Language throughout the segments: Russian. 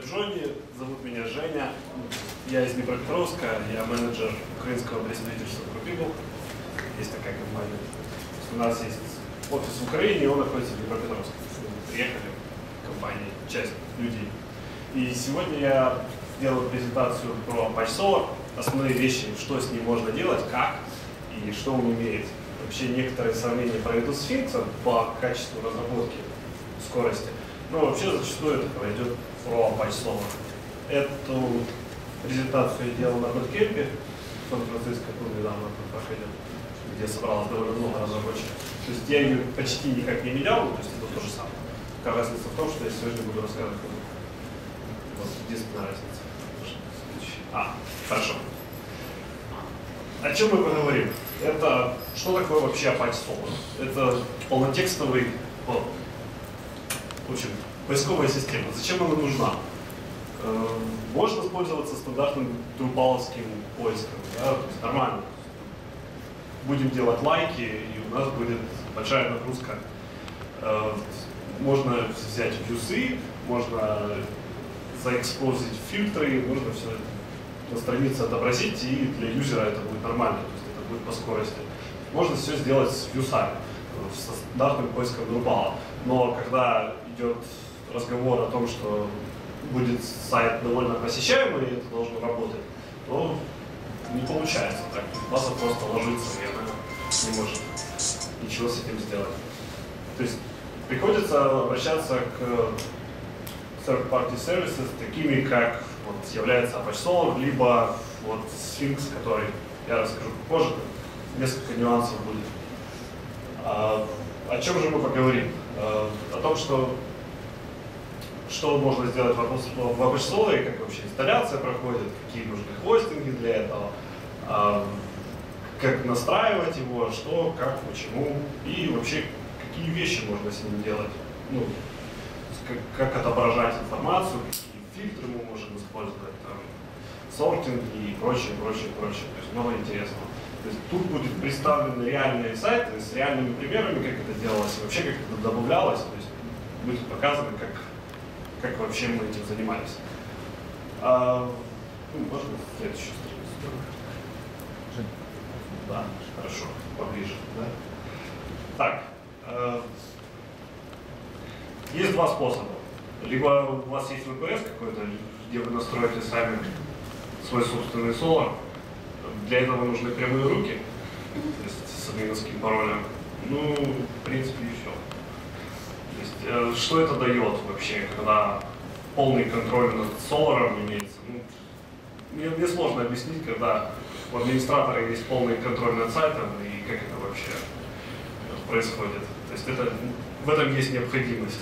Джонни, зовут меня Женя. Я из Днепропетровска, я менеджер украинского представительства Drupal. Есть такая компания. У нас есть офис в Украине, и он находится в Днепропетровске. Мы приехали в компании, часть людей. И сегодня я делаю презентацию про Apache Solr, основные вещи, что с ним можно делать, как и что он умеет. Вообще некоторые сравнения проведу с Sphinx по качеству разработки, скорости. Но вообще зачастую это пойдет про Apache Solr. Эту презентацию я делал на Donetsk, в Сан-Франциско, недавно проходил, где собралось довольно много разработчиков. То есть я ее почти никак не менял, то есть это то же самое. Какая разница в том, что я сегодня буду рассказывать. Вот единственная разница. Хорошо. О чем мы поговорим? Это что такое вообще Apache Solr? Это полнотекстовый, в общем, поисковая система. Зачем она нужна? Можно пользоваться стандартным друпаловским поиском, да? То есть нормально. Будем делать лайки, и у нас будет большая нагрузка. Можно взять вьюсы, можно заэкспозить фильтры, можно все это на странице отобразить, и для юзера это будет нормально, то есть это будет по скорости. Можно все сделать с вьюсами, с стандартным поиском Drupal. Но когда идет разговор о том, что будет сайт довольно посещаемый, и это должно работать, то не получается так. База просто ложится, и она не может ничего с этим сделать. То есть приходится обращаться к third-party services, такими как является Apache Solr, либо Sphinx, который я расскажу попозже, несколько нюансов будет. О чем же мы поговорим? О том, что можно сделать в Apache Solr, как вообще инсталляция проходит, какие нужны хостинги для этого, как настраивать его, что, как, почему, и вообще какие вещи можно с ним делать. Ну, как отображать информацию, какие фильтры мы можем использовать, там, сортинг и прочее. То есть много интересного. То есть тут будут представлены реальные сайты с реальными примерами, как это делалось, и вообще как это добавлялось. То есть будет показано, как вообще мы этим занимались. Можно следующую страницу? Да, хорошо, поближе. Да? Так. Есть два способа. Либо у вас есть VPS какой-то, где вы настроите сами свой собственный Solr. Для этого нужны прямые руки, то есть с админовским паролем. Ну, в принципе, и все. То есть, что это дает вообще, когда полный контроль над Solr имеется? Ну, мне сложно объяснить, когда у администратора есть полный контроль над сайтом и как это вообще происходит. То есть в этом есть необходимость.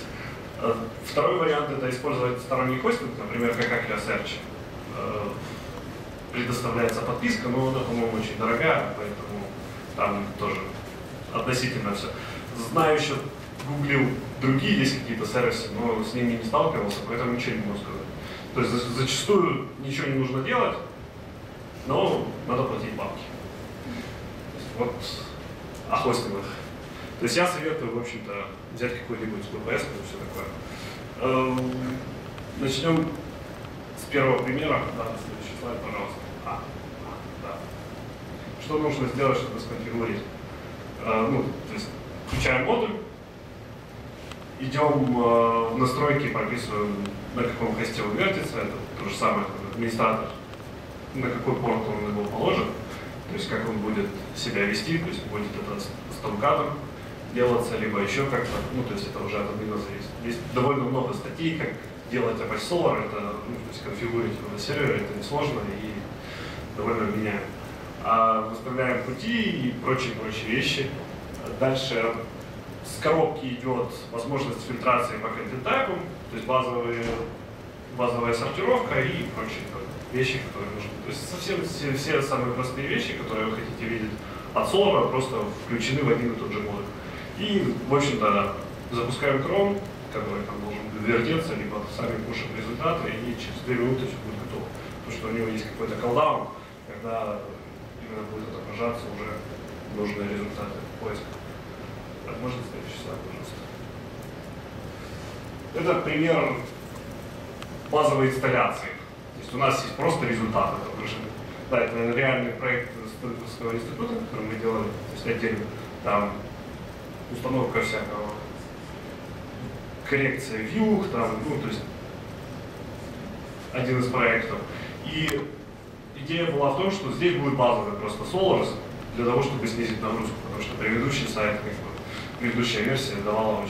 Второй вариант — это использовать сторонний хостинг, например, как Search. Предоставляется подписка, но она, по-моему, очень дорогая, поэтому там тоже относительно все. Знаю, еще гуглил другие, есть какие-то сервисы, но с ними не сталкивался, поэтому ничего не могу сказать. То есть зачастую ничего не нужно делать, но надо платить бабки. Вот о хостингах. То есть я советую, в общем-то, взять какой-нибудь VPS и все такое. Начнем с первого примера. Да, следующий слайд, пожалуйста. Да. Что нужно сделать, чтобы сконфигурить? То есть включаем модуль, идем в настройки, прописываем, на каком хосте он вертится, это то же самое, как администратор, на какой порт он его положит, то есть как он будет себя вести, то есть будет это с томкатом делаться, либо еще как-то, то есть это уже от админа зависит. Есть довольно много статей, как делать Apache Solr, это, то есть конфигурить его на сервере, это несложно и довольно меняем. Выставляем пути и прочие вещи. Дальше с коробки идет возможность фильтрации по контент-тайпам, то есть базовая сортировка и прочие вещи, которые нужны. То есть совсем все самые простые вещи, которые вы хотите видеть от Solr, просто включены в один и тот же модуль. И, в общем-то, запускаем Chrome, который там должен вертеться, либо сами пушим результаты, и через 2 минуты все будет готово. Потому что у него есть какой-то колдаун, когда именно будет отображаться уже нужные результаты поиска. Так, можно следующий слайд, пожалуйста. Это пример базовой инсталляции. То есть у нас есть просто результаты отображены. Да, это реальный проект Стэнфордского института, который мы делали, то есть отдельно. Там установка всякого, коррекция вьюх, там, ну, то есть один из проектов. И идея была в том, что здесь будет базовый просто Solr для того, чтобы снизить нагрузку, потому что предыдущий сайт, как бы, предыдущая версия давала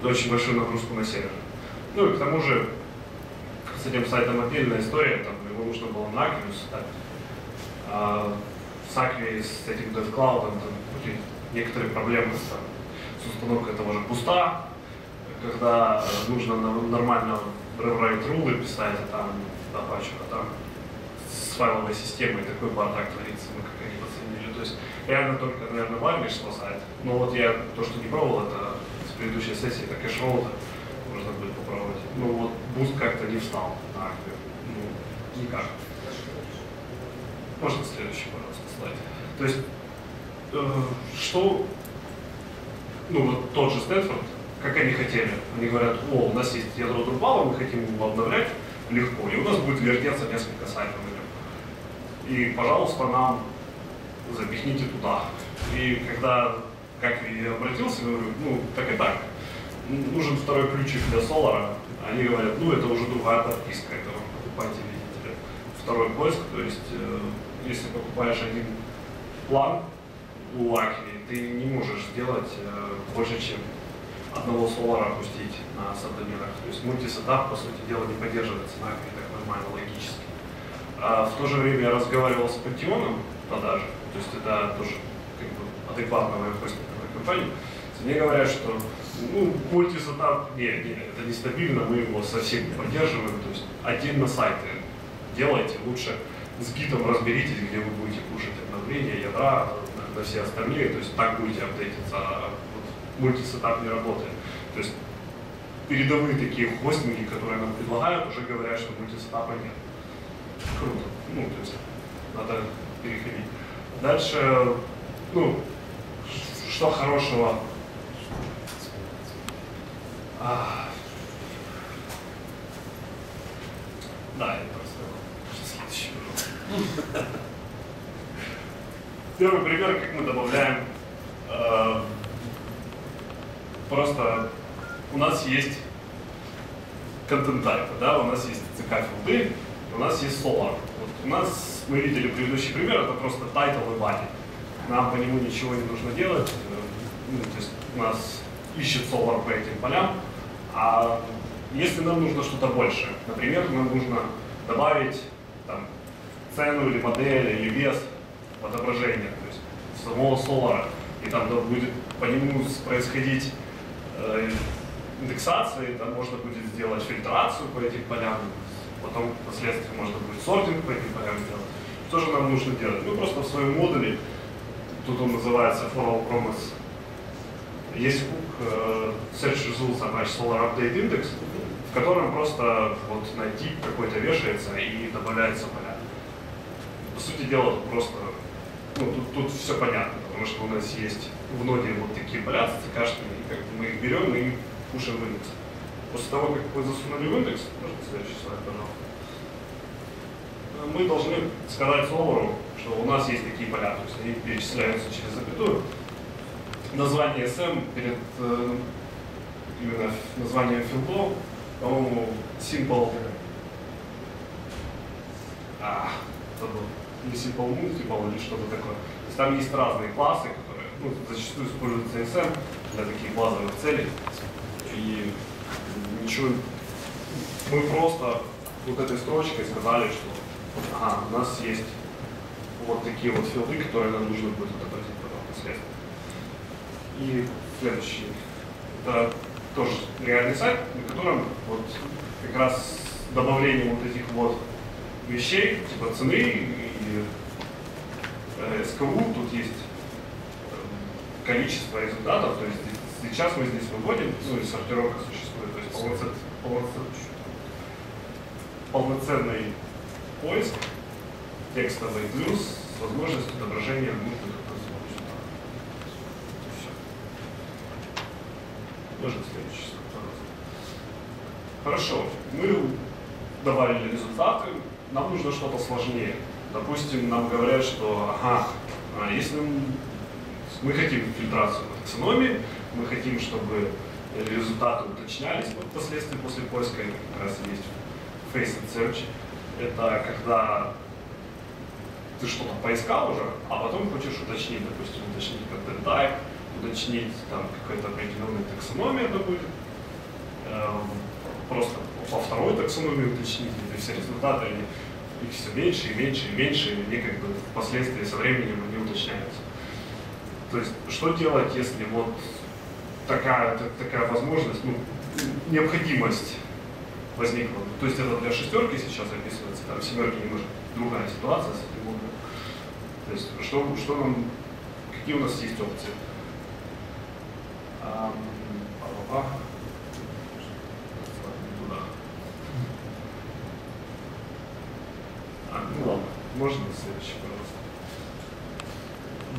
очень большую нагрузку на сервер. Ну и к тому же с этим сайтом отдельная история, там его нужно было на Аквию ставить. А с Аквией, с этим DevCloud, там были некоторые проблемы с установкой того же буста, когда нужно нормально rewrite рулы писать, а там Apache, а там с файловой системой такой бардак творится, мы как они оценили. То есть реально только, наверное, Варниш спасает. Но вот я то, что не пробовал, это с предыдущей сессии, это кэшроута можно будет попробовать. Ну вот буст как-то не встал на Аквию. Ну, никак. Можно следующий, пожалуйста, слайд. То есть, что, ну вот тот же Стэнфорд, как они хотели. Они говорят, о, у нас есть ядро Drupal, мы хотим его обновлять легко, и у нас будет вертеться несколько сайтов. И, пожалуйста, нам запихните туда. И когда, как я обратился, говорю, ну, так и так. Нужен второй ключик для Solr. Они говорят, ну, это уже другая подписка, это вы покупаете, видите ли, второй поиск. То есть, если покупаешь один план у Акви, ты не можешь сделать больше, чем одного Solr опустить на сабдоменах. То есть мультисетап, по сути дела, не поддерживается на Акви так нормально, логически. А в то же время я разговаривал с Пантеоном продажи, то есть это тоже как бы адекватная хостинговая компания. Мне говорят, что ну, мультисетап, это нестабильно, мы его совсем не поддерживаем, то есть отдельно сайты делайте, лучше с гитом разберитесь, где вы будете пушить обновления, ядра, на все остальные, то есть так будете апдейтиться, а вот мультисетап не работает. То есть передовые такие хостинги, которые нам предлагают, уже говорят, что мультисетапа нет. Круто. Ну, то есть надо переходить. Дальше, ну, что хорошего? Да, я просто следующий. Первый пример, как мы добавляем. Просто у нас есть контент-тайпы, да, у нас есть CK-филды, у нас есть Solr. Вот у нас, мы видели предыдущий пример, это просто title и body. Нам по нему ничего не нужно делать. Ну, то есть у нас ищет Solr по этим полям. А если нам нужно что-то большее, например, нам нужно добавить там, цену или модель или вес в отображение, то есть самого Solr, и там да, будет по нему происходить индексация, там можно будет сделать фильтрацию по этим полям, потом впоследствии можно будет сортинг по этим полям сделать. Что же нам нужно делать? Мы просто в своем модуле, тут он называется for all promise, есть hook search results Apache Solr update index, в котором просто вот на тип какой-то вешается и добавляется поля. По сути дела, просто ну, тут все понятно, потому что у нас есть в ноде вот такие поля цикашные, и как мы их берем и пушим в индекс. После того, как вы засунули в индекс, можно следующий слайд, пожалуйста, мы должны сказать Solr, что у нас есть такие поля, то есть они перечисляются через запятую. Название SM перед именно названием филдов, по-моему, simple, или simple multiple или что-то такое. То есть там есть разные классы, которые ну, зачастую используются SM для таких базовых целей. И ничего, мы просто вот этой строчкой сказали, что у нас есть вот такие вот филды, которые нам нужно будет отобразить потом впоследствии. И следующий, это тоже реальный сайт, на котором вот как раз с добавлением вот этих вот вещей, типа цены и СКУ, тут есть количество результатов, то есть сейчас мы здесь выводим, ну и сортировка существует, то есть полноценный поиск текстовый плюс с возможностью отображения нужных результатов. Можно следующий, пожалуйста. Хорошо, мы добавили результаты, нам нужно что-то сложнее. Допустим, нам говорят, что ага, если мы хотим фильтрацию по таксономии, мы хотим, чтобы результаты уточнялись впоследствии после поиска, это как раз есть Faced Search. Это когда ты что-то поискал уже, а потом хочешь уточнить, допустим, уточнить content type, уточнить там какая-то определенная таксономия, это будет просто по второй таксономии уточнить, и все результаты, их все меньше и меньше и меньше, и они как бы впоследствии со временем они уточняются. То есть, что делать, если вот такая возможность, ну, необходимость возникла? То есть это для шестерки сейчас описывается, там семерки немножко другая ситуация с этим модулем. То есть, что нам, какие у нас есть опции? Ну ладно, можно следующий, пожалуйста.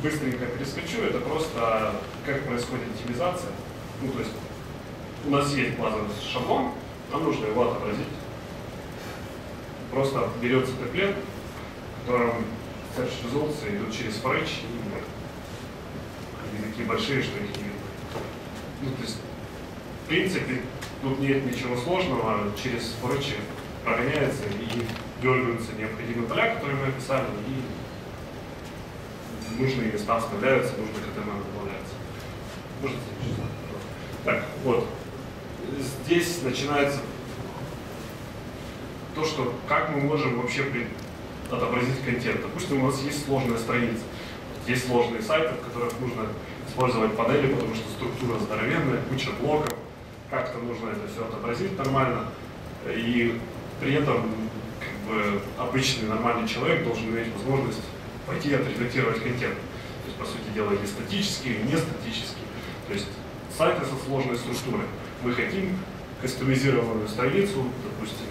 Быстренько перескочу, это просто как происходит оптимизация. Ну, то есть у нас есть базовый шаблон, нам нужно его отобразить. Просто берется темплет, в котором search results идут через forage, и они такие большие, что их не видно. Ну, то есть, в принципе, тут нет ничего сложного, через forage прогоняется и дергаются необходимые поля, которые мы описали, и нужные места вставляются, нужные КТМ добавляются. Можно следующий? Так, вот. Здесь начинается то, что как мы можем вообще отобразить контент. Допустим, у нас есть сложная страница, есть сложные сайты, в которых нужно использовать панели, потому что структура здоровенная, куча блоков, как-то нужно это все отобразить нормально, и при этом как бы обычный нормальный человек должен иметь возможность пойти и отредактировать контент. То есть, по сути дела, или статический, или не статический. То есть сайты со сложной структурой. Мы хотим кастомизированную страницу, допустим,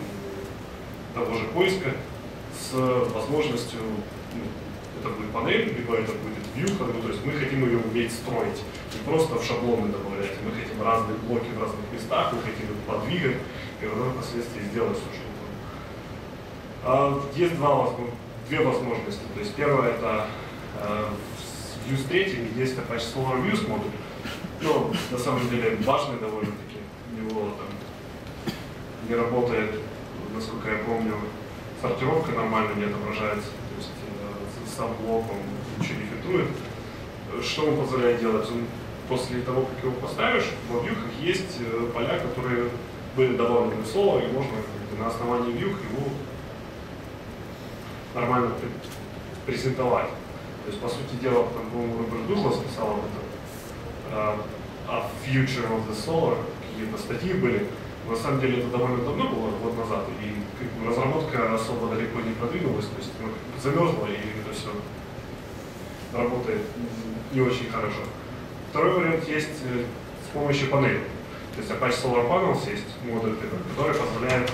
того же поиска, с возможностью, ну, это будет панель, либо это будет вьюха, ну, то есть мы хотим ее уметь строить, не просто в шаблоны добавлять, мы хотим разные блоки в разных местах, мы хотим их подвигать, и потом впоследствии сделать все, что угодно. Есть две возможности. То есть первое это в Views 3 есть Apache Solr Views модуль, но на самом деле важный довольно-таки, у него там не работает, насколько я помню, сортировка нормально не отображается, то есть сам блок он ничего не фильтрует. Что он позволяет делать? Он, после того, как его поставишь, в вьюхах есть поля, которые были добавлены в Solr, и можно на основании вьюх его нормально презентовать. То есть, по сути дела, там, по-моему, Роберт Дуглас писал об этом, о Future of the Solr, какие-то статьи были. На самом деле это довольно давно было, год назад, и как бы, разработка особо далеко не продвинулась, то есть ну, замерзла, и это все работает не очень хорошо. Второй вариант есть с помощью панели. То есть Apache Solr Panels есть модуль, который позволяет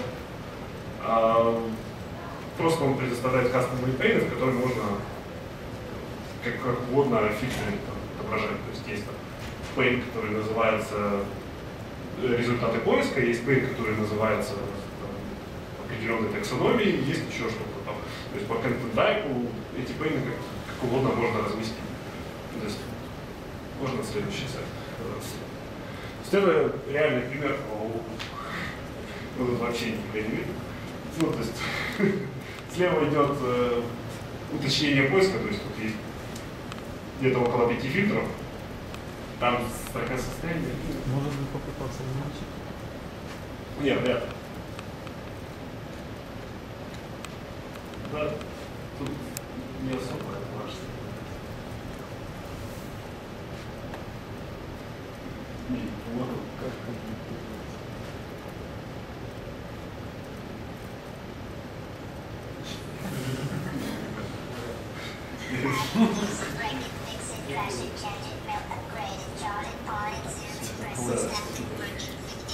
просто он предоставляет custom пейны, в которые можно как угодно фильтры отображать. То есть есть там пейн, который называется результаты поиска, есть пейн, который называется там, определенной таксономией, есть еще что-то там. То есть по контент-тайпу эти пейны как угодно можно разместить. То есть можно следующий сайт. То есть это реальный пример, ну, тут вообще нифига не видно. Ну, то есть слева идет уточнение поиска, то есть тут есть где-то около 5 фильтров. Там строка состояния. Может быть, попытаться замолчить? Нет, вряд ли. Да, тут не особо важно. Нет, вот как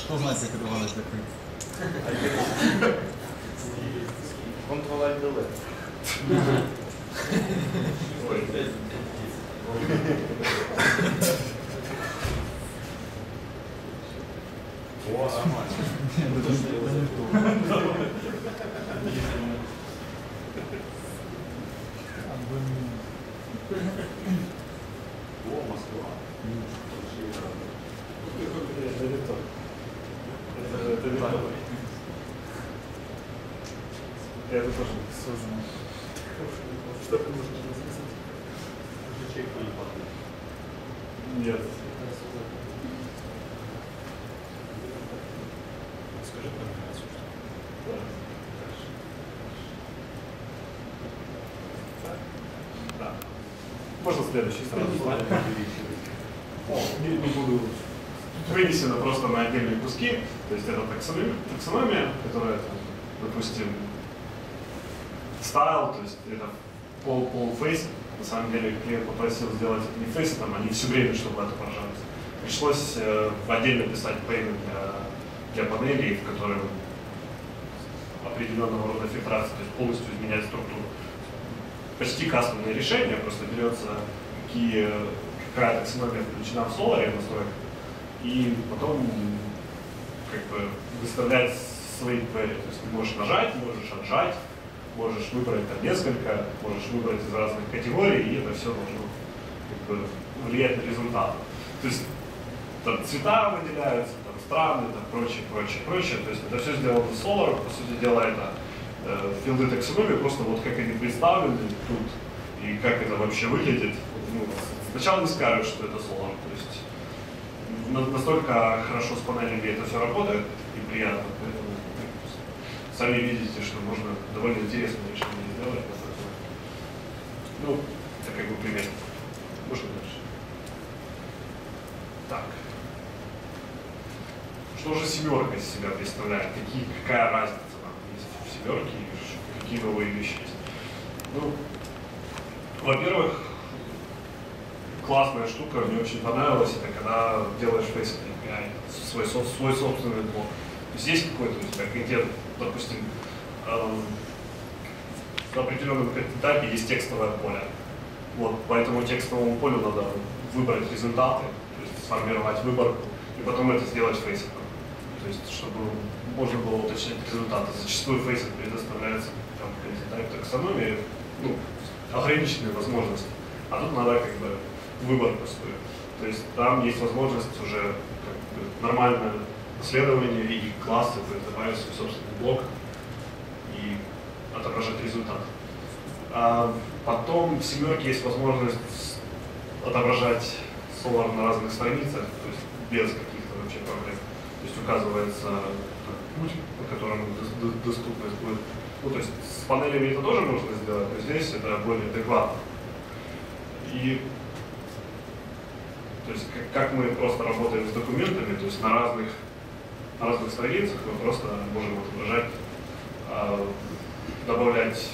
Кто знает, как это надо закрыть? Ctrl-Alt-Delete. О, нормально. О, Москва. Это не то. Это не то. Это тоже сложно. Что ты можешь записать? Ячейку не падает. Нет. Скажи про операцию, что ли? Да. Можно следующий сразу. Не буду. Вынесено просто на отдельные куски. То есть это таксономия, которая, допустим, style, то есть это полуфейс. На самом деле клиент попросил сделать это не фейсом, они все время, чтобы это поражалось. Пришлось отдельно писать пеймент для панелей, в котором определенного рода фильтрация, то есть полностью изменять структуру. Почти кастомное решение, просто берется какая таксономия включена в Solr настройка, и потом как бы выставлять свои query. То есть ты можешь нажать, можешь отжать, можешь выбрать там несколько, можешь выбрать из разных категорий, и это все должно как бы влиять на результат. То есть там цвета выделяются, там страны, там прочее. То есть это все сделано в Solr, по сути дела это филды таксономии, просто вот как они представлены тут и как это вообще выглядит. Ну, сначала не скажешь, что это Solr, то есть настолько хорошо с панелями это все работает и приятно, поэтому сами видите, что можно довольно интересное решение сделать. Ну, это как бы пример. Можно дальше. Так. Что же семерка из себя представляет? Какая разница нам есть в семерке и какие новые вещи есть? Ну, во-первых, классная штука, мне очень понравилась, это когда делаешь Face API, свой собственный блок. То есть есть какой-то у тебя контент, допустим, в определенном этапе есть текстовое поле. Вот, по этому текстовому полю надо выбрать результаты, то есть сформировать выборку, и потом это сделать фейсом. То есть, чтобы можно было уточнить результаты. Зачастую фейсом предоставляется таксономия, ну, ограниченные возможности. А тут надо как бы выборку свою. То есть там есть возможность уже как бы нормальное исследование и классы добавить свой собственный блок и отображать результат. А потом в семерке есть возможность отображать Solr на разных страницах, то есть без каких-то вообще проблем. То есть указывается путь, по которому доступность будет. Ну, то есть с панелями это тоже можно сделать, но здесь это более адекватно. И то есть как мы просто работаем с документами, то есть на разных страницах мы просто можем отображать, добавлять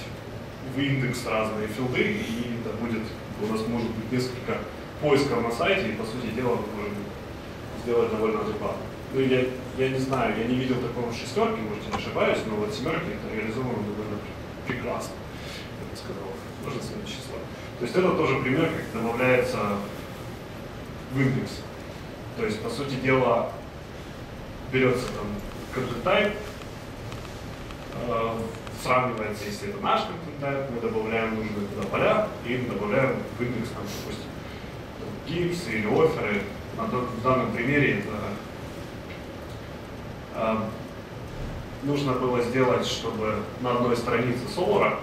в индекс разные филды, и это будет, у нас может быть несколько поисков на сайте, и по сути дела мы можем сделать довольно адекватно. Ну, я не знаю, я не видел такого в шестерке, может, я ошибаюсь, но вот в семерке это реализовано довольно прекрасно, я бы сказал. Можно следующий слайд. То есть это тоже пример, как добавляется в индекс. То есть, по сути дела, берется там content type, сравнивается, если это наш content type, мы добавляем нужные туда поля и добавляем в индекс, там, допустим, gifs или офферы. В данном примере это нужно было сделать, чтобы на одной странице Solr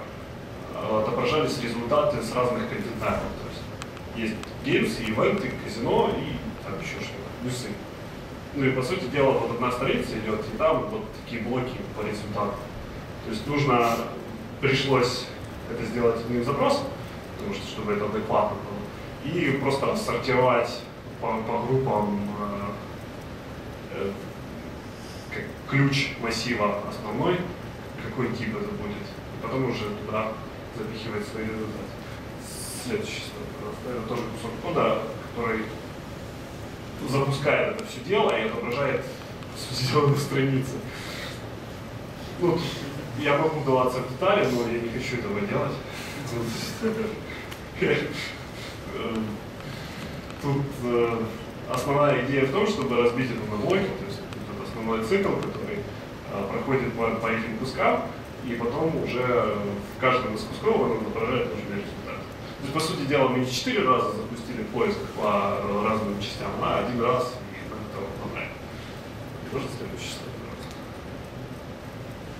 отображались результаты с разных content type. То есть games, ивенты, казино и там еще что-то, плюсы. Ну и по сути дела вот одна страница идет, и там вот такие блоки по результату. То есть пришлось это сделать одним запросом, потому что чтобы это адекватно было, и просто сортировать по группам как ключ массива основной, какой тип это будет, и потом уже туда запихивать свои результаты. Следующий слайд, это тоже кусок кода, который запускает это все дело и отображает сделанную страницу. Ну, я могу вдаваться в детали, но я не хочу этого делать. Тут основная идея в том, чтобы разбить это на блоки, то есть это основной цикл, который проходит по этим кускам, и потом уже в каждом из кусков он отображает нужный результат. То есть, по сути дела, мы не 4 раза запустили поиск по разным частям, а 1 раз, и нам это понравилось. Можно следующий слайд, пожалуйста.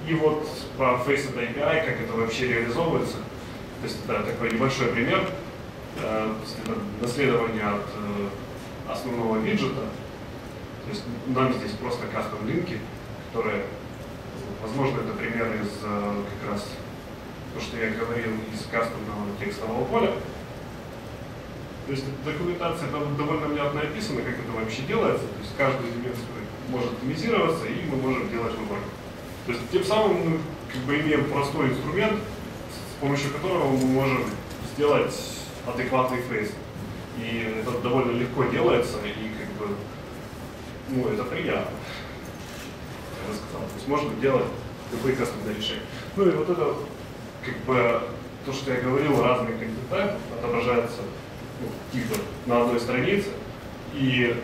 И вот по Facet API, как это вообще реализовывается. То есть это такой небольшой пример. Это наследование от основного виджета. То есть нам здесь просто кастом линки, которые, возможно, это пример из как раз то, что я говорил, из кастомного текстового поля. То есть документация довольно внятно описана, как это вообще делается. То есть каждый элемент может оптимизироваться, и мы можем делать выбор. То есть тем самым мы как бы имеем простой инструмент, с помощью которого мы можем сделать адекватный фейс. И это довольно легко делается, и как бы, ну, это приятно, я бы сказал. То есть можно делать любые кастомные решения. Ну и вот это, как бы, то, что я говорил, разные контент отображаются, ну, типа на одной странице, и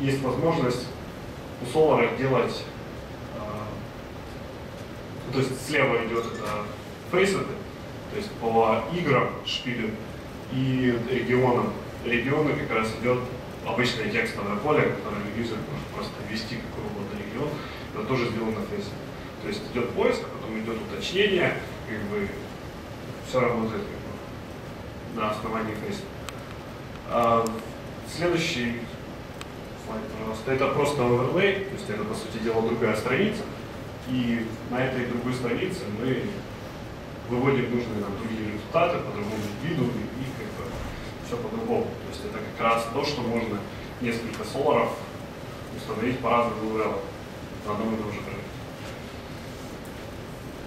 есть возможность у Solr делать, то есть слева идет это фейсеты, то есть по играм, шпилю и регионам. Регионы как раз идет обычное текстовое поле, которое юзер может просто ввести какой угодно регион, это тоже сделано на фейсе. То есть идет поиск, а потом идет уточнение, как бы все работает как бы на основании фейса. Следующий слайд, пожалуйста. Это просто оверлей, то есть это, по сути дела, другая страница. И на этой другой странице мы выводим нужные нам другие результаты по другому виду и как бы все по-другому. То есть это как раз то, что можно несколько соларов установить по разным URL на одном и том же проекте.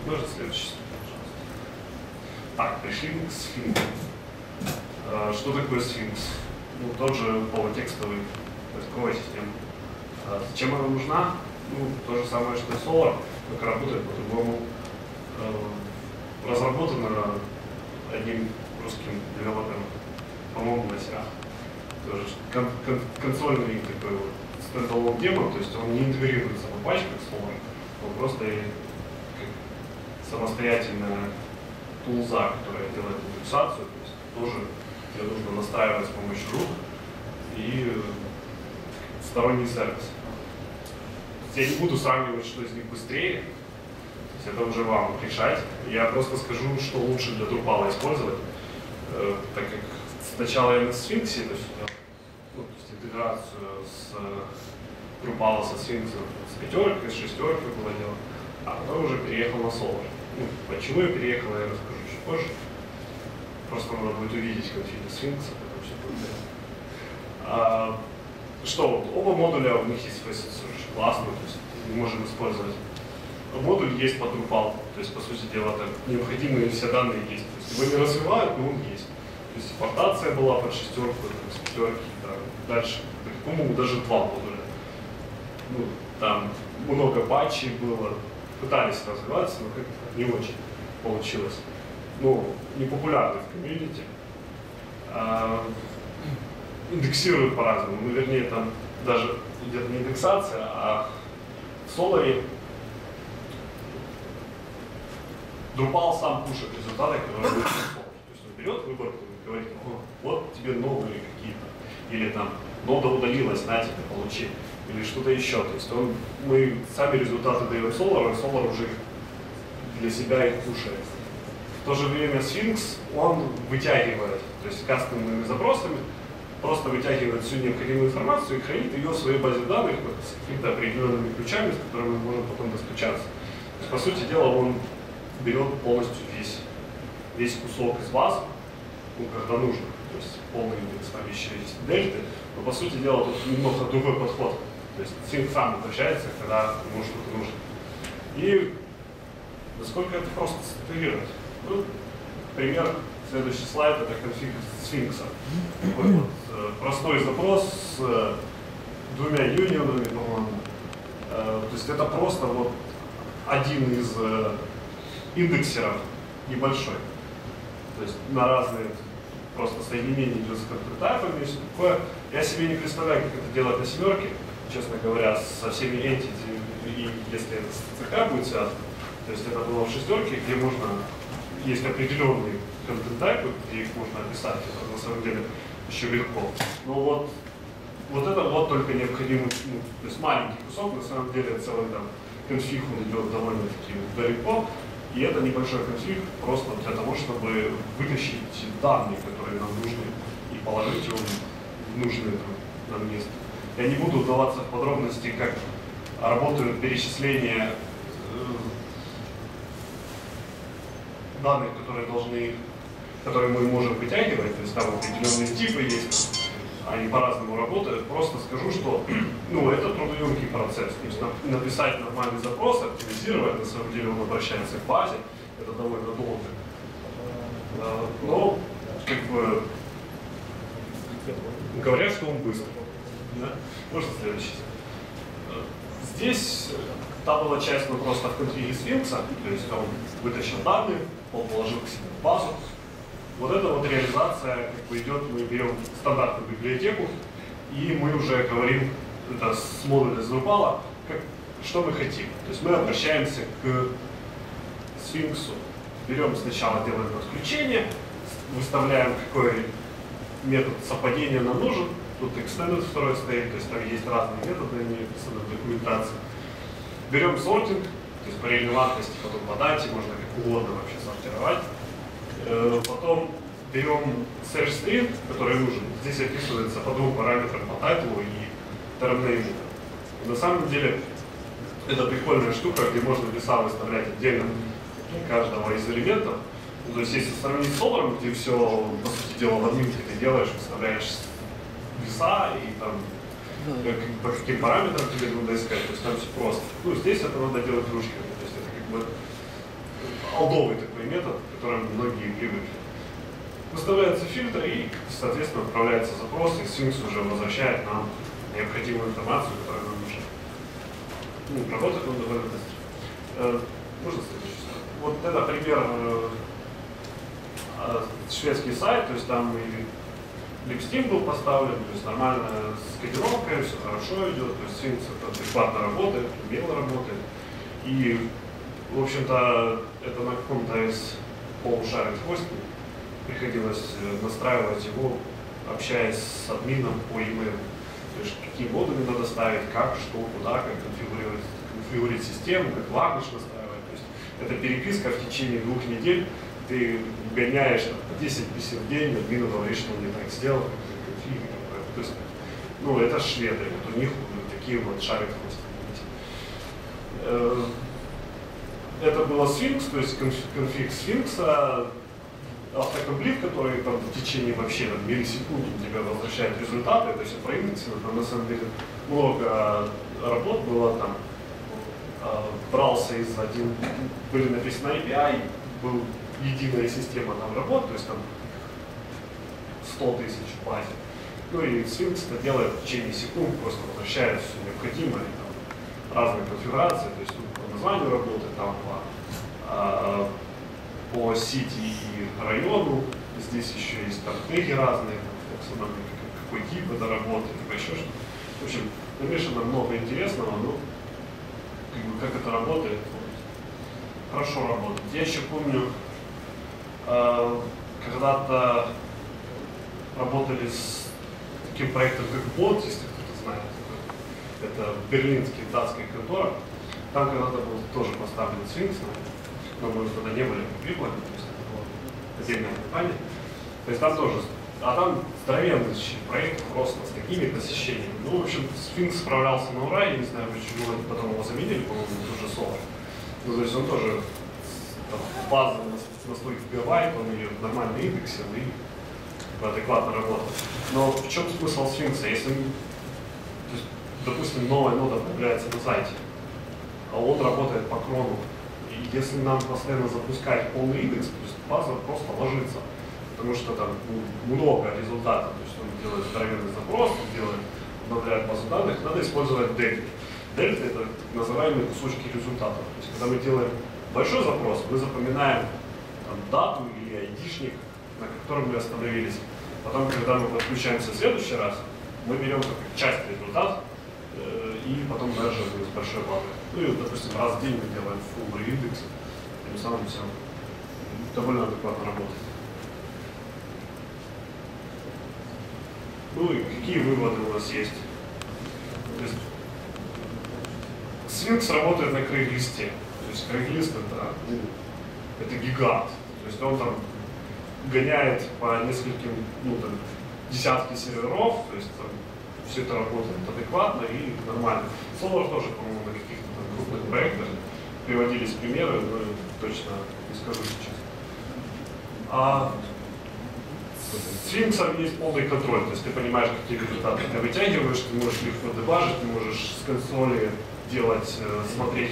Можно следующий слайд, пожалуйста. Так, пришли к сфинксу. Что такое сфинкс? Ну, тот же полутекстовый поисковая система. Зачем она нужна? Ну, то же самое, что и Solr, только работает по-другому. Разработано одним русским девелопером, по-моему, на сях. Тоже консольный такой вот стендалон демо, то есть он не интегрируется в Apache как Solr, он просто как самостоятельная тулза, которая делает индексацию, то есть тоже ее нужно настраивать с помощью рук и сторонний сервис. Я не буду сравнивать, что из них быстрее, то есть это уже вам решать. Я просто скажу, что лучше для Drupal использовать, так как сначала я на Sphinx это все делал, ну, то есть интеграцию с Drupal со Sphinx с 5, с 6 было дело, а потом уже переехал на Solr. Ну, почему я переехал, я расскажу чуть позже. Просто надо будет увидеть конфиг Sphinx, это все будет делать. Что вот, оба модуля, у них есть Facet Solr, классно, то есть мы можем использовать. Модуль есть по Drupal, то есть, по сути дела, это необходимые все данные есть. То есть его не развивают, но он есть. То есть портация была под 6, там, с 5, да. Дальше, по-моему, даже 2 модуля. Ну, там много патчей было, пытались развиваться, но как-то не очень получилось. Ну, не популярны в комьюнити. Индексируют по-разному, ну, вернее, там даже идет не индексация, а в Solr Drupal сам пушит результаты, которые будет в Solr. То есть он берет выборку и говорит, вот тебе новые какие-то, или там нода удалилась, на тебе получи, или что-то еще. То есть мы сами результаты даем Solr, и Solr уже для себя их пушает. В то же время Sphinx, он вытягивает, то есть кастомными запросами, просто вытягивает всю необходимую информацию и хранит ее в своей базе данных с какими-то определенными ключами, с которыми мы можем потом достучаться. То есть, по сути дела, он берет полностью весь кусок из баз, ну, когда нужно. То есть полный индекс, там еще есть дельты, но, по сути дела, тут немного другой подход. То есть Sphinx сам обращается, когда ему что-то нужно. И насколько это просто структурировать? Ну, пример. Следующий слайд — это конфиг Sphinx. Такой вот простой запрос с 2 юнионами, по-моему. То есть это просто вот один из индексеров небольшой. То есть на разные просто соединения идет с контент-тайпами и все такое. Я себе не представляю, как это делать на 7, честно говоря, со всеми entity, и если это с ЦК будет связано, то есть это было в шестерке, где можно, есть определенные контент-тайпы, где их можно описать, это на самом деле еще легко. Но вот это вот только необходимый, ну, то есть маленький кусок, на самом деле целый там конфиг он идет довольно-таки далеко, и это небольшой конфиг просто для того, чтобы вытащить данные, которые нам нужны, и положить его в нужное нам место. Я не буду вдаваться в подробности, как работают перечисления данных, которые мы можем вытягивать, то есть там определенные типы есть, они по-разному работают. Просто скажу, что ну, это трудоемкий процесс. То есть написать нормальный запрос, оптимизировать, на самом деле он обращается к базе, это довольно долго. Но как бы говорят, что он быстрый. Да? Можно следующий. Здесь та была часть, ну, просто в конфиге сфинкса, то есть он вытащил данные, он положил к себе в базу. Вот эта вот реализация как бы идет, мы берем стандартную библиотеку, и мы уже говорим, это с модуля с Drupal, что мы хотим. То есть мы обращаемся к сфинксу, берем сначала, делаем подключение, выставляем, какой метод совпадения нам нужен. Тут extended второй стоит, то есть там есть разные методы, они описаны в документации. Берем сортинг, то есть по релевантности, потом по дате, можно как угодно вообще сортировать. Потом берем search string, который нужен. Здесь описывается по двум параметрам, по тайтлу и term-name. На самом деле это прикольная штука, где можно веса выставлять отдельно каждого из элементов. Ну, то есть если сравнить с Solr, где все, по сути дела, в админке ты делаешь, выставляешь веса и там по каким параметрам тебе надо искать, то есть там все просто. Ну, здесь это надо делать ручками, то есть это как бы олдовый такой метод, к которому многие привыкли. Выставляется фильтр и, соответственно, отправляется запрос, и Sphinx уже возвращает нам необходимую информацию, которая нам нужна. Ну, работает он довольно быстро. Можно следующий слайд? Вот это пример шведский сайт, то есть там и липстим был поставлен, то есть нормально с кодировкой, все хорошо идет, то есть Sphinx это адекватно работает, умело работает. И, в общем-то, это на каком-то из полушарит хостинга приходилось настраивать его, общаясь с админом по e-mail. То есть какие модули надо ставить, как, что, куда, как конфигурировать систему, как вакуш настраивать. То есть это переписка в течение 2 недель. Ты гоняешь по 10 писем в день, админу говоришь, что он не так сделал, как конфиг. То есть, ну, это шведы, вот у них такие вот шарит хостинги. Это было Sphinx, то есть конфиг Sphinx, автокомплит, который там в течение вообще миллисекунд тебе возвращает результаты, то есть по индексу, там на самом деле много работ было, там брался из один, были написаны API, был единая система там работ, то есть там 100 тысяч в базе. Ну и Sphinx это делает в течение секунд, просто возвращает все необходимое, там, разные конфигурации, то есть по названию работы, там по сети и району, здесь еще есть там теги разные, там, какой тип это работы, либо еще что-то. В общем, намешано много интересного, но как это работает, хорошо работает. Я еще помню, когда-то работали с таким проектом, как Bot, если кто-то знает, это берлинский, датская контора, там когда-то был тоже поставлен Sphinx, но мы тогда не были прикладом, то есть это была отдельная компания. То есть там тоже, а там здоровенный проект просто с такими посещениями. Ну, в общем, Sphinx справлялся на ура, я не знаю, почему потом его заменили, по-моему, уже Solr. Ну, то есть он тоже там, база на 100 гигабайт, он ее нормально индексил и адекватно работал. Но в чем смысл Sphinx? Если, то есть, допустим, новая нода появляется на сайте, а он работает по крону, и если нам постоянно запускать полный индекс, то есть база просто ложится, потому что там много результатов, то есть он делает здоровенный запрос, обновляет базу данных, надо использовать дельты. Дельты — это так называемые кусочки результатов. То есть когда мы делаем большой запрос, мы запоминаем там, дату или айдишник, на котором мы остановились. Потом, когда мы подключаемся в следующий раз, мы берем как часть результата хорошо работает. Ну и, допустим, раз в день мы делаем full индекс, тем самым все довольно адекватно работает. Ну и какие выводы у нас есть? То есть, Sphinx работает на крейг-листе. То есть крейг-лист это гигант. То есть он там гоняет по нескольким, десятки серверов, то есть там все это работает адекватно и нормально. Solr тоже, по-моему, на каких-то крупных проектах приводились примеры, но точно не скажу сейчас. А с Sphinx есть полный контроль, то есть ты понимаешь, какие результаты ты вытягиваешь, ты можешь легко дебажить, ты можешь с консоли делать, смотреть,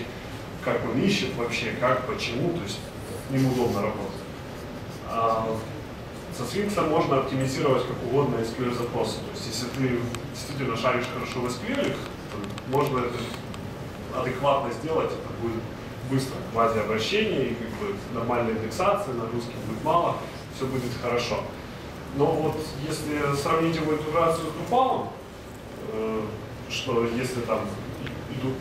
как он ищет вообще, как, почему, то есть с ним удобно работать. Со Sphinx можно оптимизировать как угодно SQL-запросы. То есть если ты действительно шаришь хорошо в SQL, то можно это адекватно сделать, это будет быстро, в базе обращений, как бы нормальной индексации, нагрузки будет мало, все будет хорошо. Но вот если сравнить его интеграцию с Drupal, что если там идут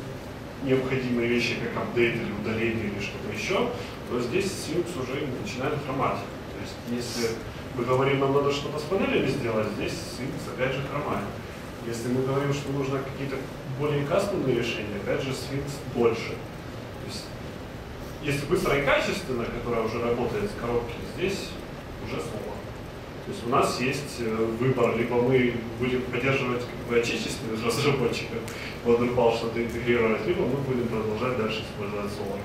необходимые вещи, как апдейт или удаление или что-то еще, то здесь Sphinx уже начинает хромать. То есть если мы говорим, нам надо что-то с панелями сделать, здесь Sphinx опять же хромает. Если мы говорим, что нужно какие-то более кастомные решения, опять же Sphinx больше. То есть, если быстро и качественно, которая уже работает с коробки, здесь уже Solr. То есть у нас есть выбор, либо мы будем поддерживать отечественных разработчиков, вот Drupal что-то интегрировать, либо мы будем продолжать дальше использовать Solr,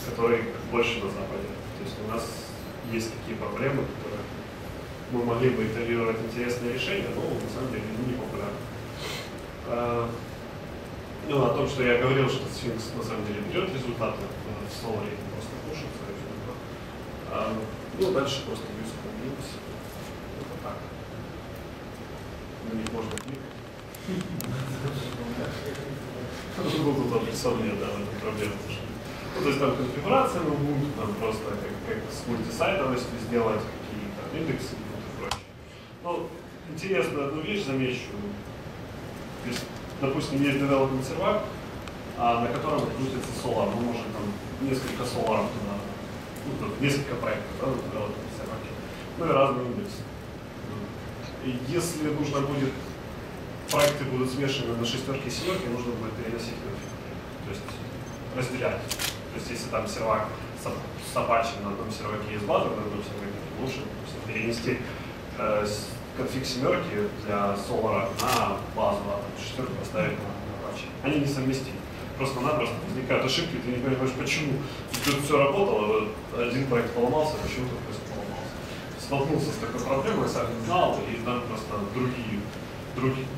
который больше на Западе. То есть у нас есть такие проблемы, которые мы могли бы интегрировать интересные решения, но на самом деле не популярны. Ну, о том, что я говорил, что Sphinx на самом деле берет результаты в Solr, просто кушается. Ну, дальше просто useful links. Это так. На них можно кликать. Тут определенная, да, в этом проблема. Ну, то есть там конфигурация на Ubuntu, там просто как с мультисайтовостью сделать какие-то индексы и прочее. Ну, интересную одну вещь замечу. То есть, допустим, есть development сервак, на котором крутится Solr. Мы можем там несколько Solr туда, несколько проектов, да, на development серваке. Ну и разные индексы. И если нужно будет, проекты будут смешаны на шестерки и семерки, нужно будет переносить конфигурацию. То есть разделять. То есть если там сервак с Apache на одном серваке есть база, на другом серваке лучше перенести конфиг семерки для Solr на базу, а шестерку поставить на Apache. Они несовместимы. Просто-напросто возникают ошибки, ты не понимаешь, почему. Тут все работало, один проект поломался, почему-то просто поломался. Столкнулся с такой проблемой, сам не знал, и там просто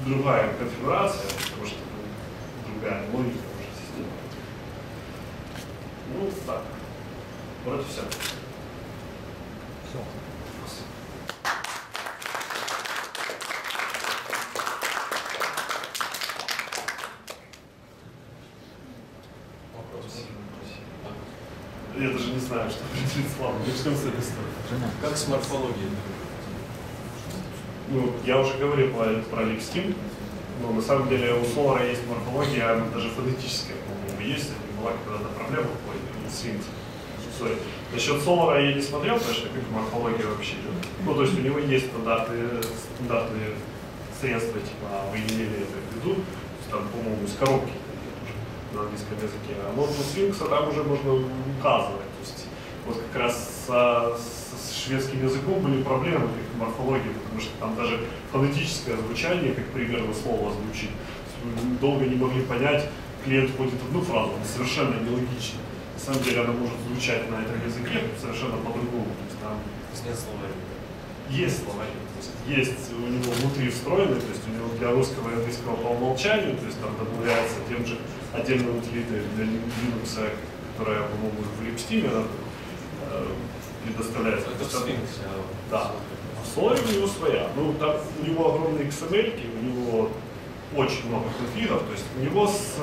другая конфигурация, потому что другая логика уже системы. Ну, так. Вроде все. Все. Я даже не знаю, что определить славу. Начнем с этой стороны. Как с морфологией? Ну, я уже говорил про липстим, но на самом деле у Solr есть морфология, она даже фонетическая, по-моему, есть. Это была когда-то проблема с Sphinx. Насчет Solr я не смотрел, потому что как морфология вообще идет. Ну, то есть у него есть стандартные средства, типа вы имели это в виду, там, по-моему, из коробки на английском языке. А вот у Sphinx там уже можно указывать. То есть вот как раз с шведским языком были проблемы как морфологии, потому что там даже фонетическое звучание, как примерно слово звучит. Мы долго не могли понять, клиент входит одну фразу, она совершенно нелогична. На самом деле она может звучать на этом языке совершенно по-другому. То есть там Нет словаря. есть словарь. Есть у него внутри встроенный, то есть у него для русского и английского по умолчанию, то есть там добавляется тем же отдельной утилитой для Linux, которая, по-моему, в липстиме предоставляется. Это Sphinx. Да. А Solr у него своя. Ну, там у него огромные XML, у него очень много конфигов, то есть у него с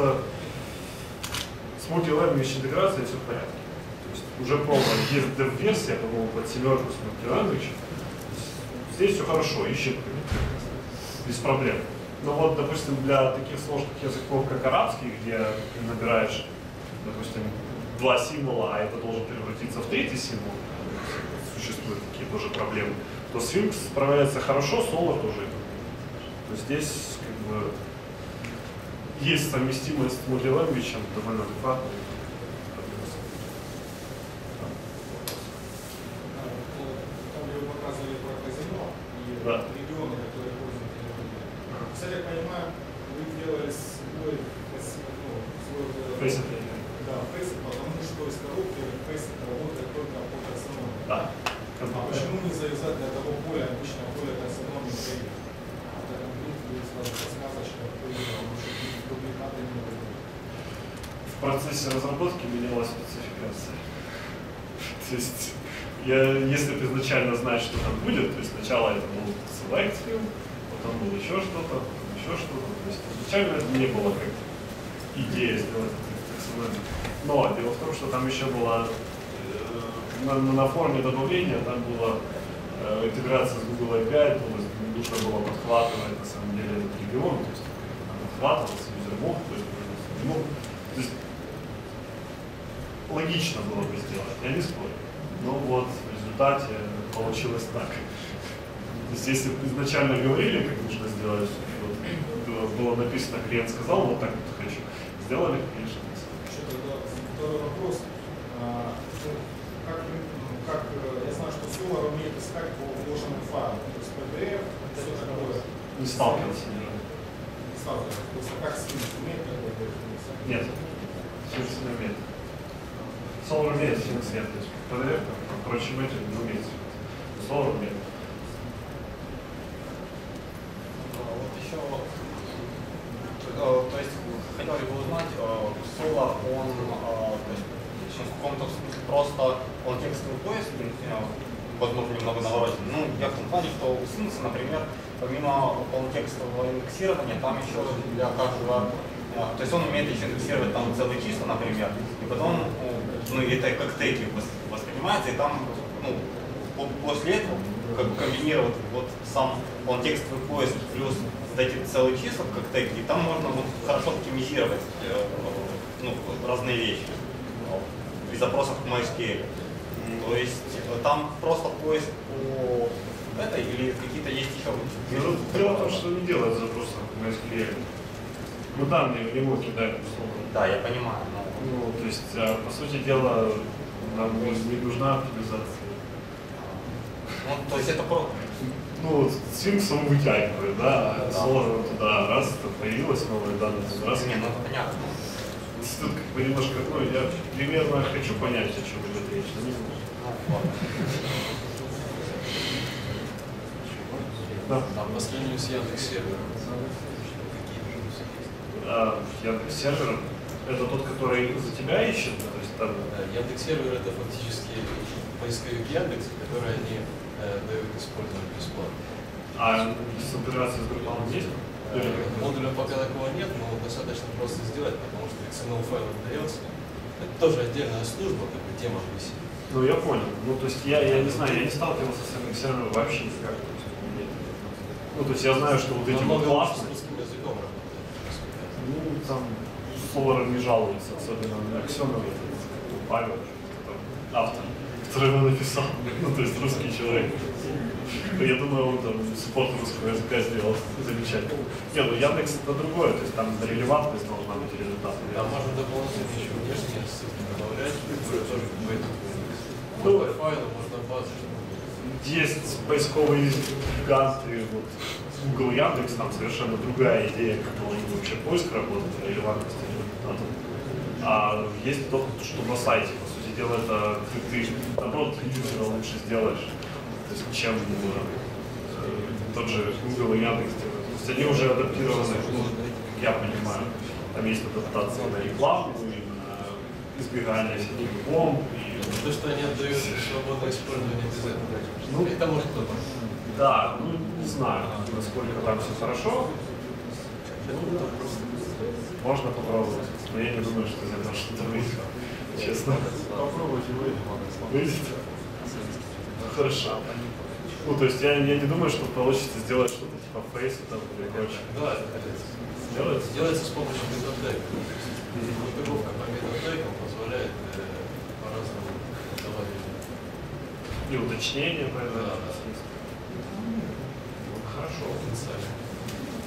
multi-language интеграцией все в порядке. То есть уже пробовали, есть dev-версия, по-моему, под семерку с multi-language. Здесь все хорошо, ищет без проблем. Ну вот, допустим, для таких сложных языков, как арабский, где ты набираешь, допустим, 2 символа, а это должен превратиться в 3-й символ, существуют такие тоже проблемы, то Sphinx справляется хорошо, Solr тоже. То есть здесь как бы есть совместимость с multi-language, довольно адекватно. Да. Регионы, которые пользуются. Кстати, я понимаю, вы делали свой фейсик, потому что из коробки фейсик работает только по таксономии. Да. А почему не завязать для того поля, обычного поля таксономии трейдер? Это будет сразу подсказочка, дубликаты не будет. В процессе разработки менялась спецификация. То есть если ты изначально знаешь, что там будет, то есть сначала это был select field, потом было еще что-то, потом еще что-то. То есть изначально это не было как идея сделать таксономию. Но дело в том, что там еще было на форме добавления, там была интеграция с Google API, то есть нужно было подхватывать на самом деле этот регион, то есть подхватывался, юзер мог, то есть не мог. То есть логично было бы сделать, я не спорю. Но вот в результате получилось так. То есть если бы изначально говорили, как нужно сделать, вот, было написано, клиент сказал, вот так вот хочу, сделали, конечно. Еще тогда второй вопрос. Я знаю, что Solr умеет искать по вложенным файлам, то есть PDF, все такое. Не сталкивался ни разу. Не сталкивался. То есть как Sphinx умеет такое делать? Нет, Sphinx не умеет. Solr умеет, Sphinx нет. То есть PDF, впрочем, этим не умеет. Solr умеет. Вот еще, то есть, хотели бы узнать, Solr, он, то есть, в каком-то смысле просто он текстовый поиск, возможно, немного наворочен. Ну, я в том плане, что у Sphinx, например, помимо полнотекстового индексирования, там еще для каждого, то есть он умеет еще индексировать там целые числа, например, и потом, ну, это как теги воспринимается, и там, ну, после этого, как бы комбинировать вот сам полнотекстовый поиск плюс вот эти целые числа, как теги, и там можно вот хорошо оптимизировать, ну, разные вещи при запросах к MySQL. То есть там просто поиск по этой или какие-то есть еще? Дело в том, что не делает запросы к MySQL. Ну, данные ему кидают условно. Да, я понимаю. Но... Ну, то есть, по сути дела, нам не нужна оптимизация. Ну, то есть это просто... Ну, Sphinx он вытягивает, да, а Solr туда раз, появилась новая данная, раз. Не, ну это понятно. Тут как бы немножко, ну, я примерно хочу понять, о чем идет речь, но не знаю. Да. Там по сравнению с Яндекс.Сервером. Яндекс.Сервер это тот, который за тебя ищет, то есть там... Яндекс.Сервер это фактически поисковик Яндекса, который они дают использовать бесплатно. А с интеграцией с Drupal есть? Модуля пока такого нет, но достаточно просто сделать, потому что XML файл отдается. Это тоже отдельная служба, как бы тема висит. Ну я понял. Ну то есть я не знаю, я не сталкивался с этим сервером вообще никак. Ну то есть я знаю, что вот эти вот классные. С русским языком работает. Ну там Solr не жалуется, особенно на Аксенову, Павел, автор, который его написал. Ну то есть русский человек. Я думаю, он там суппорт русского языка сделал замечательно. Не, ну Яндекс это другое, то есть там релевантность должна быть результатом. Там можно дополнительно еще внешние ссылки добавлять, которые тоже Ну, файлы можно базы. есть поисковые гиганты, вот Google, Яндекс, там совершенно другая идея, как должен вообще поиск работать, релевантность результатов. А есть то, что на сайте, по сути дела, это ты наоборот юзера лучше сделаешь. То есть, чем тот же Google и Яндекс делают. То есть они уже адаптированы, ну, как я понимаю, там есть адаптация на рекламу, и на избегание всяких бомб. То, что они отдают свободное использование без этого. Ну, это может кто-то. Да, ну не знаю, насколько там все хорошо. Можно попробовать, но я не думаю, что из этого что-то выйдет, честно. Попробуйте, выйдет. Выйдет? Хорошо. Ну, то есть я не думаю, что получится сделать что-то типа фейса там или короче. Да, это делается с помощью методек. Группировка по методекам позволяет по-разному давать. И уточнение, поэтому. Да. Хорошо.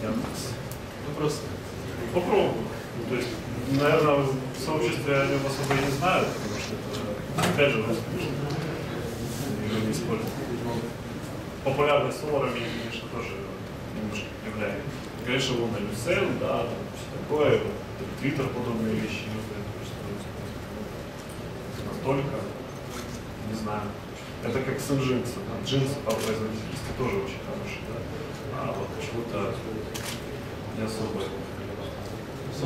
Я Ну просто. попробую. Ну, то есть, наверное, в сообществе о нем особо и не знают, потому что это, опять же, его не используют. Популярность Солрами, конечно, тоже немножко удивляет. Конечно, вон на Люсен, да, там все такое, Твиттер подобные вещи не настолько, не знаю. Это как с джинсом. Джинсы по производительности тоже очень хорошие, да? А вот почему-то не особо. С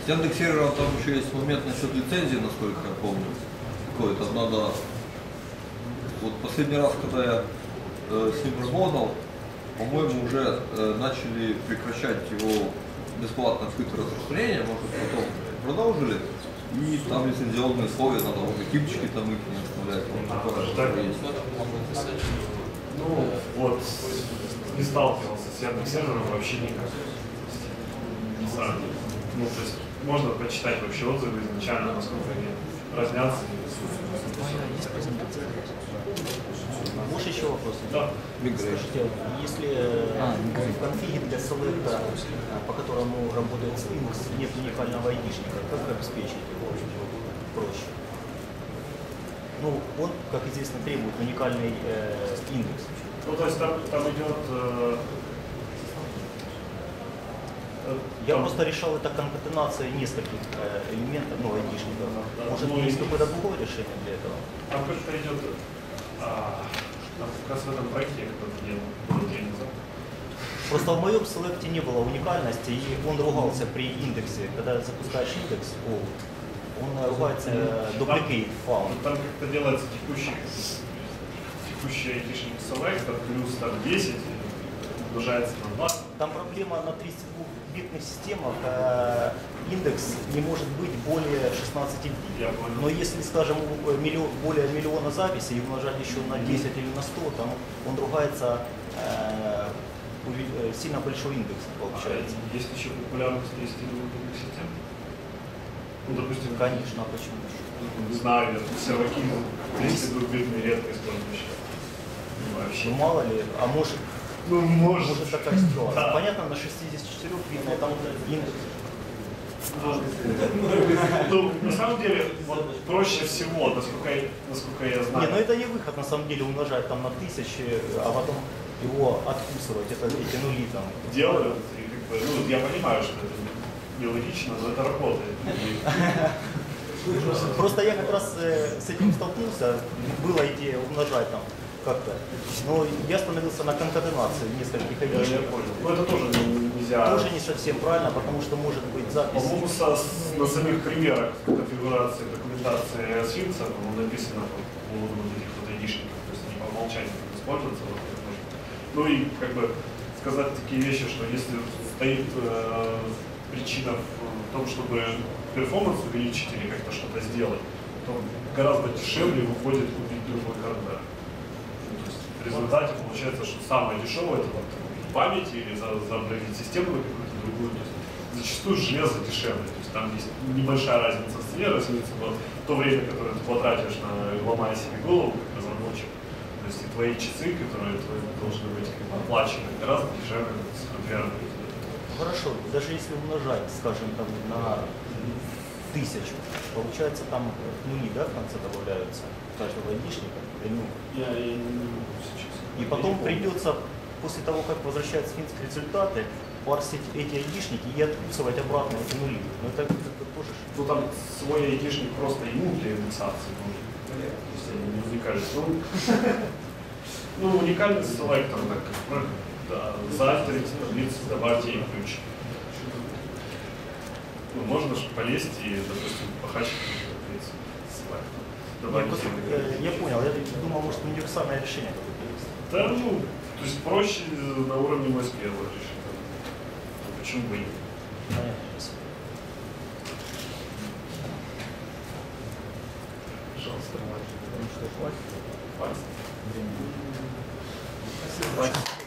Яндекс.Сервером там еще есть момент насчет лицензии, насколько я помню. Какой-то надо. Вот последний раз, когда я с ним работал, по-моему, уже начали прекращать его бесплатное открытое распространение, может потом продолжили. И там лицензионные условия, надо логотипчики там их не оставлять. Ну, вот, не сталкивался с Яндекс.Сервером вообще никак. Не сравнивал. Ну, то есть, можно почитать вообще отзывы изначально, насколько они разнятся. Можешь еще вопрос? Да. Скажите, если в конфиге для селекта, по которому работает Sphinx, нет уникального айдишника, как обеспечить его проще? Ну, он, как известно, требует уникальный индекс. Ну, то есть там идет... Я просто решал это конкатенацией нескольких элементов, ну, айдишников. Да, Может, ну, есть какое-то другое решение для этого? Там как-то идет... там как раз в этом проекте я кто-то делал. Просто в моем селекте не было уникальности, и он ругался при индексе. Когда запускаешь индекс, он ругается duplicate found. Там как-то делается текущий айдишник select, плюс там 10, умножается на 2. Там проблема на 32-битных системах, индекс не может быть более 16 бит. Но если, скажем, более миллиона записей и умножать еще на 10 или на 100, там он ругается сильно большой индекс получается. Есть еще популярность 32-битных систем? Ну, допустим, Конечно, а почему? Не знаю, серваки 32-битные редко использующие. Вообще. Ну, мало ли, а может, ну, может такая ситуация. Да. Понятно, на 64-битной там индекс. Ну, на самом деле, вот проще всего, насколько я знаю. Не, ну это не выход, на самом деле, умножать там на 1000, а потом его откусывать, это эти нули там. Делают, и как бы, ну, я понимаю, что это нелогично, но это работает. Просто я как раз с этим столкнулся, была идея умножать там как-то, но я остановился на конкатенации нескольких Я айдишников. понял. Ну, это тоже нельзя. Тоже не совсем правильно, потому что может быть запись. По-моему, на самих примерах конфигурации, документации сфинкса написано по поводу вот этих вот айдишников, то есть они по умолчанию используются. Вот, ну и как бы сказать такие вещи, что если стоит причина в том, чтобы перформанс увеличить или как-то что-то сделать, то гораздо дешевле выходит купить другой хардвер. То есть в результате получается, что самое дешевое это там, память или заобновить систему на какую-то другую. То есть зачастую железо дешевле. То есть там есть небольшая разница в цене, разница, но то время, которое ты потратишь на ломая себе голову как разработчик, то есть и твои часы, которые должны быть как бы оплачены, гораздо дешевле с хардвером. Хорошо, даже если умножать, скажем, там, на 1000, получается там нули, да, в конце добавляются каждого айдишника? Я не могу сейчас. И потом придется, после того, как возвращает Sphinx результаты, парсить эти айдишники и откусывать обратно эти нули. Но это тоже... Ну там свой айдишник просто ему для индексации нужен. То есть они не уникальность. Ну, уникальность селектор, так как да, заавторите таблицу, добавьте им ключ. Ну, можно же полезть и, допустим, похачить таблицу селектор. Я понял, я думал, может, универсальное решение какое-то есть. Да, ну, то есть проще на уровне MySQL решить. Почему бы и нет? Понятно. Пожалуйста. Ну что, хватит? пальцем. Спасибо.